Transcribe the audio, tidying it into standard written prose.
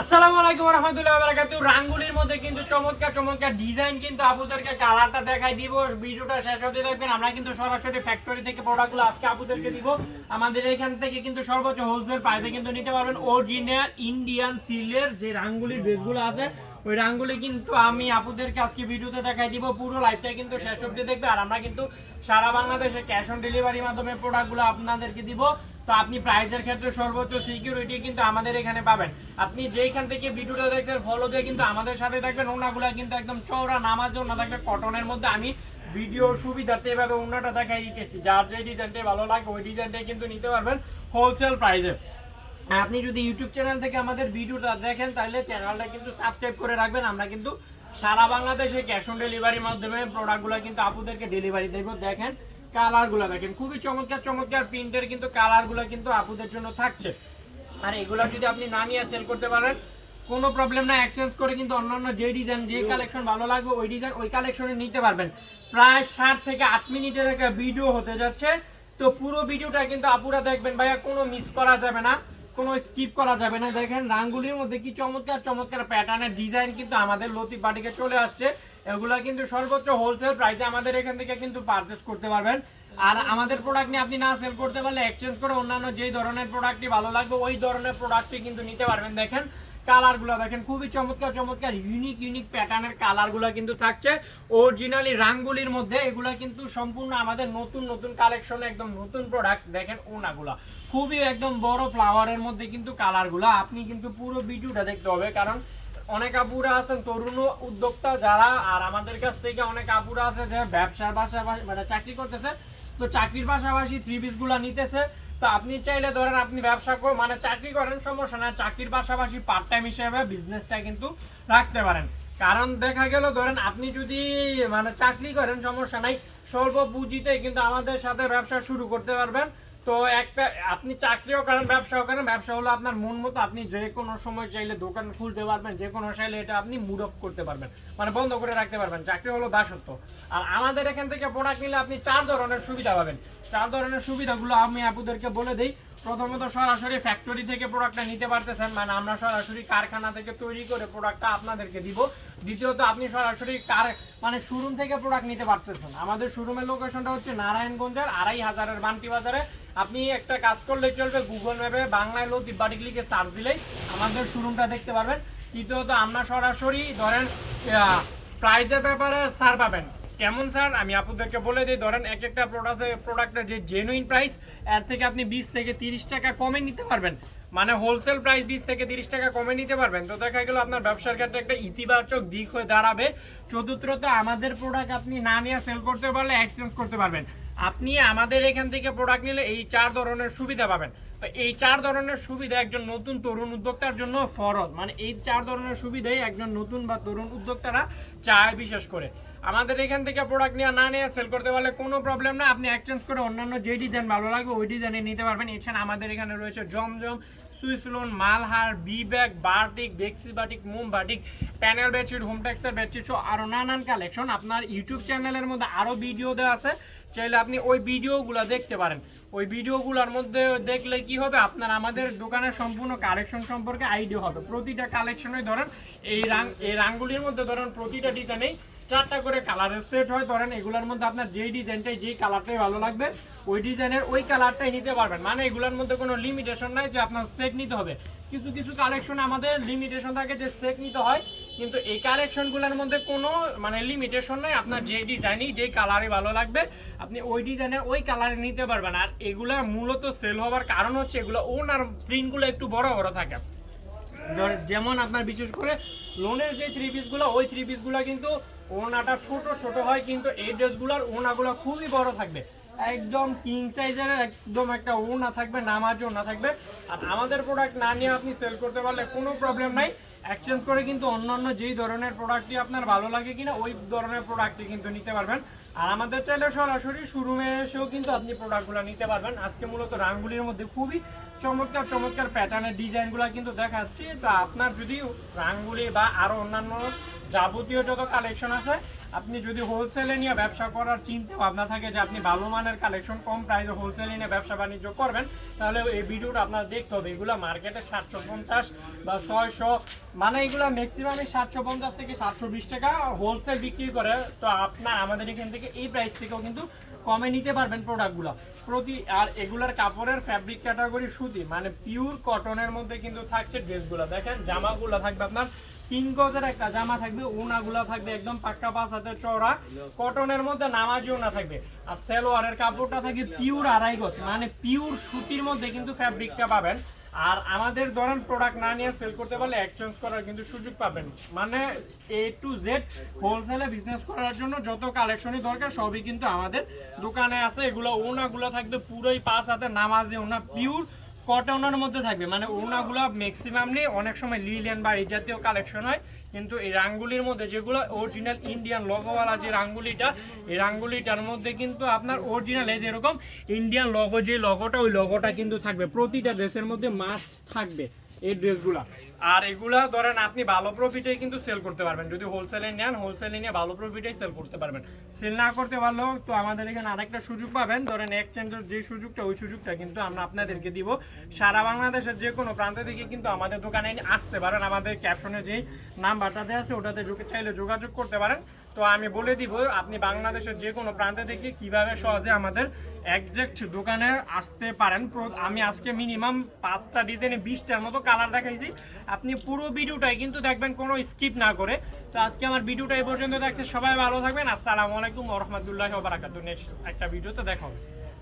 আসসালামু আলাইকুম ওয়া রাহমাতুল্লাহি ওয়া বারাকাতুহু। রাঙ্গুলির মধ্যে কিন্তু চমৎকার চমৎকার ডিজাইন কিন্তু আপুদেরকে কালারটা দেখাই দিব। ভিডিওটা শেষ অবধি দেখবেন। আমরা কিন্তু সরাসরি ফ্যাক্টরি থেকে প্রোডাক্টগুলো আজকে আপুদেরকে দিব। আমাদের এখান থেকে কিন্তু সর্বোচ্চ হোলসেল প্রাইসে কিন্তু নিতে পারবেন। অরিজিনাল ইন্ডিয়ান সিলের যে রাঙ্গুলির ড্রেসগুলো আছে ওই রাঙ্গুলি কিন্তু আমি আপুদেরকে আজকে ভিডিওতে দেখাই দিব। পুরো লাইভটা কিন্তু শেষ অবধি দেখবে। আর আমরা কিন্তু সারা বাংলাদেশে ক্যাশ অন ডেলিভারির মাধ্যমে প্রোডাক্টগুলো আপনাদেরকে দিব। তো আপনি প্রাইজের ক্ষেত্রে সর্বোচ্চ সিকিউরিটি কিন্তু আমাদের এখানে পাবেন। আপনি যেইখান থেকে ভিডিওটা দেখছেন ফলো দিয়ে কিন্তু আমাদের সাথে থাকবেন। ওনাগুলো কিন্তু একদম চওড়া নামাজ ওনা থাকবে কটনের মধ্যে। আমি ভিডিও সুবিধার্থে এভাবে ওনাটা দেখাই দিতেছি। যার যে ডিজাইনটা ভালো লাগে ওই ডিজাইনটাই কিন্তু নিতে পারবেন হোলসেল প্রাইসে। আপনি যদি ইউটিউব চ্যানেল থেকে আমাদের ভিডিওটা দেখেন তাহলে চ্যানেলটা কিন্তু সাবস্ক্রাইব করে রাখবেন। আমরা কিন্তু সারা বাংলাদেশে ক্যাশ অন ডেলিভারির মাধ্যমে প্রোডাক্টগুলো কিন্তু আপুদেরকে ডেলিভারি দেব। দেখেন কালারগুলো দেখেন খুবই চমৎকার চমৎকার প্রিন্টের কিন্তু কালারগুলো কিন্তু আপুদের জন্য থাকছে। আর এগুলো যদি আপনি না নিয়ে সেল করতে পারেন কোনো প্রবলেম না, এক্সচেঞ্জ করে কিন্তু অন্যান্য যে ডিজাইন যে কালেকশন ভালো লাগবে ওই ডিজাইন ওই কালেকশনে নিতে পারবেন। প্রায় 7 থেকে 8 মিনিটের একটা ভিডিও হতে যাচ্ছে। তো পুরো ভিডিওটা কিন্তু আপুরা দেখবেন ভাইয়া, কোনো মিস করা যাবে না, কোনো স্কিপ করা যাবে না। দেখেন রাঙ্গুলির মধ্যে কি চমৎকার চমৎকার প্যাটার্নের ডিজাইন কিন্তু আমাদের লতিফ বাটিকে চলে আসছে। এগুলা কিন্তু সর্বোচ্চ হোলসেল প্রাইসে আমাদের এখান থেকে কিন্তু পারচেজ করতে পারবেন। আর আমাদের প্রোডাক্ট নিয়ে আপনি না সেল করতে পারলে এক্সচেঞ্জ করে অন্যান্য যেই ধরনের প্রোডাক্টটি ভালো লাগবে ওই ধরনের প্রোডাক্টটি কিন্তু নিতে পারবেন। দেখেন কালারগুলো দেখেন খুবই চমৎকার চমৎকার ইউনিক প্যাটার্নের কালারগুলো কিন্তু থাকছে অরিজিনালি রাঙ্গুলির মধ্যে। এগুলা কিন্তু সম্পূর্ণ আমাদের নতুন নতুন কালেকশন, একদম নতুন প্রোডাক্ট। দেখেন ওনাগুলা খুবই একদম বড় ফ্লাওয়ারের মধ্যে কিন্তু কালারগুলো। আপনি কিন্তু পুরো ভিডিওটা দেখতে হবে, কারণ অনেক আপুরা আছেন তরুণ উদ্যোক্তা যারা, আর আমাদের কাছ থেকে অনেক আপুরা আছে যে ব্যবসার পাশাপাশি মানে চাকরি করতেছে, তো চাকরির পাশাপাশি থ্রি পিসগুলো নিতেছে। তো আপনি চাইলে ধরেন আপনি ব্যবসা মানে চাকরি করেন সমস্যা না, চাকরির পাশাপাশি পার্ট টাইম হিসেবে বিজনেসটা কিন্তু রাখতে পারেন। কারণ দেখা গেল ধরেন আপনি যদি মানে চাকরি করেন সমস্যা নাই, স্বল্প পুঁজিতে কিন্তু আমাদের সাথে ব্যবসা শুরু করতে পারবেন। তো একটা আপনি চাকরিও করেন ব্যবসাও করেন, ব্যবসা হলো আপনার মন মতো, আপনি যে কোনো সময় চাইলে দোকান খুলতে পারবেন, যে কোনো চাইলে এটা আপনি মুড অফ করতে পারবেন, মানে বন্ধ করে রাখতে পারবেন। চাকরি হলো দাসত্ব। আর আমাদের এখান থেকে প্রোডাক্ট নিলে আপনি 4 ধরনের সুবিধা পাবেন। 4 ধরনের সুবিধাগুলো আমি আপুদেরকে বলে দিই। প্রথমত সরাসরি ফ্যাক্টরি থেকে প্রোডাক্টটা নিতে পারতেছেন, মানে আমরা সরাসরি কারখানা থেকে তৈরি করে প্রোডাক্টটা আপনাদেরকে দিব। দ্বিতীয়ত আপনি সরাসরি মানে শোরুম থেকে প্রোডাক্ট নিতে পারতেছেন। আমাদের শোরুমের লোকেশনটা হচ্ছে নারায়ণগঞ্জের 2500-এর বান্টি বাজারে। আপনি একটা কাজ করলেই চলবে, গুগল ম্যাপে বাংলায় লতিফ বাটিক লিখে সার্চ দিলেই আমাদের শোরুমটা দেখতে পারবেন। তৃতীয়ত আমরা সরাসরি ধরেন প্রাইসের ব্যাপারে ছাড় পাবেন। কেমন স্যার আমি আপনাদেরকে বলে দিই, ধরেন এক একটা প্রোডাক্টের যে জেনুইন প্রাইস এর থেকে আপনি 20 থেকে 30 টাকা কমে নিতে পারবেন, মানে হোলসেল প্রাইস 20 থেকে 30 টাকা কমে নিতে পারবেন। তো দেখা গেল আপনার ব্যবসার ক্ষেত্রে একটা ইতিবাচক দিক হয়ে দাঁড়াবে। চতুর্থত আমাদের প্রোডাক্ট আপনি না নিয়ে সেল করতে পারলে এক্সচেঞ্জ করতে পারবেন। আপনি আমাদের এখান থেকে প্রোডাক্ট নিলে এই 4 ধরনের সুবিধা পাবেন। তো এই 4 ধরনের সুবিধা একজন নতুন তরুণ উদ্যোক্তার জন্য ফরজ, মানে এই 4 ধরনের সুবিধাই একজন নতুন বা তরুণ উদ্যোক্তারা চায়। বিশেষ করে আমাদের এখান থেকে প্রোডাক্ট নিয়ে না নিয়ে সেল করতে পারলে কোনো প্রবলেম না, আপনি এক্সচেঞ্জ করে অন্যান্য যে ডিজাইন ভালো লাগবে ওই ডিজাইনে নিতে পারবেন। এছাড়া আমাদের এখানে রয়েছে জমজম, Swiss lawn, Malhar, B bag, batik, বেক্সি বাটিক, মোম batik, panel bedsheet, home texture bedsheet সহ আরও নানান কালেকশন। আপনার ইউটিউব চ্যানেলের মধ্যে আরও ভিডিও দেওয়া আছে, চাইলে আপনি ওই ভিডিওগুলো দেখতে পারেন। ওই ভিডিওগুলোর মধ্যে দেখলে কি হবে, আপনার আমাদের দোকানের সম্পূর্ণ কালেকশন সম্পর্কে আইডিয়া হবে। প্রতিটা কালেকশনে ধরেন এই রাঙ্গুলির মধ্যে ধরেন প্রতিটা ডিজাইনেই 4টা করে কালারের সেট হয়। ধরেন এগুলোর মধ্যে আপনার যেই ডিজাইনটাই যেই কালারটাই ভালো লাগবে ওই ডিজাইনের ওই কালারটাই নিতে পারবেন। মানে এগুলোর মধ্যে কোনো লিমিটেশন নাই যে আপনার সেট নিতে হবে। কিছু কিছু কালেকশন আমাদের লিমিটেশন থাকে যে সেট নিতে হয়, কিন্তু এই কালেকশনগুলোর মধ্যে কোনো মানে লিমিটেশন নাই। আপনার যে ডিজাইনই যেই কালারে ভালো লাগবে আপনি ওই ডিজাইনের ওই কালারে নিতে পারবেন। আর এগুলা মূলত সেল হওয়ার কারণ হচ্ছে এগুলো ওনার প্রিন্টগুলো একটু বড় বড় থাকে। যেমন আপনার বিশেষ করে লোনের যে থ্রি পিসগুলো ওই থ্রি পিসগুলো কিন্তু ওনাটা ছোট ছোট হয়, কিন্তু এই ড্রেসগুলোর ওনাগুলো খুবই বড় থাকবে, একদম কিং সাইজের একদম একটা ওনা থাকবে, নামাজ ওনা থাকবে। আর আমাদের প্রোডাক্ট না নিয়ে আপনি সেল করতে পারলে কোনো প্রবলেম নাই। এক্সচেঞ্জ করে কিন্তু অন্যান্য যেই ধরনের প্রোডাক্টটি আপনার ভালো লাগে কিনা ওই ধরনের প্রোডাক্টটি কিন্তু নিতে পারবেন। আর আমাদের চাইলে সরাসরি শোরুমে এসেও কিন্তু আপনি প্রোডাক্টগুলো নিতে পারবেন। আজকে মূলত রাঙ্গুলির মধ্যে খুবই চমৎকার চমৎকার প্যাটার্নের ডিজাইনগুলো কিন্তু দেখাচ্ছি। তো আপনার যদি রাঙ্গুলি বা আরও অন্যান্য যাবতীয় যত কালেকশন আছে, আপনি যদি হোলসেলে নিয়ে ব্যবসা করার চিন্তা ভাবনা থাকে যে আপনি ভালো মানের কালেকশন কম প্রাইসে হোলসেলে নিয়ে ব্যবসা বাণিজ্য করবেন, তাহলে এই ভিডিওটা আপনার দেখতে হবে। এগুলো মার্কেটে 750 বা 600, মানে এগুলো ম্যাক্সিমামই 750 থেকে 720 টাকা হোলসেল বিক্রি করে। তো আপনার আমাদের এখান থেকে এই প্রাইস থেকেও কিন্তু কমে নিতে পারবেন প্রোডাক্টগুলো আর এগুলার কাপড়ের ফ্যাব্রিক ক্যাটাগরি সুতি, মানে পিওর কটনের মধ্যে কিন্তু থাকছে ড্রেসগুলো। দেখেন জামাগুলো থাকবে আপনার 3 গজের একটা জামা থাকবে, ওনাগুলা থাকবে একদম পাক্কা 5 হাতের চওড়া কটনের মধ্যে নামাজি ওনা থাকবে। আর সালোয়ারের কাপড়টা থাকবে পিওর 2.5 গজ, মানে পিওর সুতির মধ্যে কিন্তু ফ্যাব্রিকটা পাবেন। আর আমাদের ধরেন প্রোডাক্ট না নিয়ে সেল করতে পারলে এক্সচেঞ্জ করার কিন্তু সুযোগ পাবেন। মানে A to Z হোলসেলে বিজনেস করার জন্য যত কালেকশনই দরকার সবই কিন্তু আমাদের দোকানে আছে। এগুলো ওনাগুলো থাকবে পুরোই 5 হাতের নামাজি ওনা পিওর কটনের মধ্যে থাকবে, মানে ওড়নাগুলো ম্যাক্সিমামলি অনেক সময় লিলেন বা এই জাতীয় কালেকশন হয়, কিন্তু এই রাঙ্গুলির মধ্যে যেগুলো অরিজিনাল ইন্ডিয়ান লোগোওয়ালা যে রাঙ্গুলিটা, এই রাঙ্গুলিটার মধ্যে কিন্তু আপনার অরিজিনাল এই যেরকম ইন্ডিয়ান লোগো যে লোগোটা, ওই লোগোটা কিন্তু থাকবে প্রতিটা ড্রেসের মধ্যে, মাস্ট থাকবে এই ড্রেসগুলা। আর এগুলা ধরেন আপনি ভালো প্রফিটে কিন্তু সেল করতে পারবেন যদি হোলসেলে নেন, হোলসেলে নিয়ে ভালো প্রফিটে সেল করতে পারবেন। সেল না করতে পারলেও তো আমাদের এখানে আরেকটা সুযোগ পাবেন, ধরেন এক্সচেঞ্জের যে সুযোগটা, ওই সুযোগটা কিন্তু আমরা আপনাদেরকে দিব। সারা বাংলাদেশের যে কোনো প্রান্ত থেকে কিন্তু আমাদের দোকানে আসতে পারেন। আমাদের ক্যাপশনে যেই নাম্বারটা দেওয়া আছে ওটাতে চাইলে যোগাযোগ করতে পারেন। তো আমি বলে দিব আপনি বাংলাদেশের যে কোনো প্রান্ত থেকে কিভাবে সহজে আমাদের একজ্যাক্ট দোকানে আসতে পারেন। আমি আজকে মিনিমাম 5টা ডিজাইনে 20টার মতো কালার দেখাইছি, আপনি পুরো ভিডিওটাই কিন্তু দেখবেন কোনো স্কিপ না করে। তো আজকে আমার ভিডিওটা এই পর্যন্ত দেখতে, সবাই ভালো থাকবেন। আসসালামু আলাইকুম ওয়া রাহমাতুল্লাহি ওয়া বারাকাতুহু। নেক্সট একটা ভিডিওতে দেখা হবে।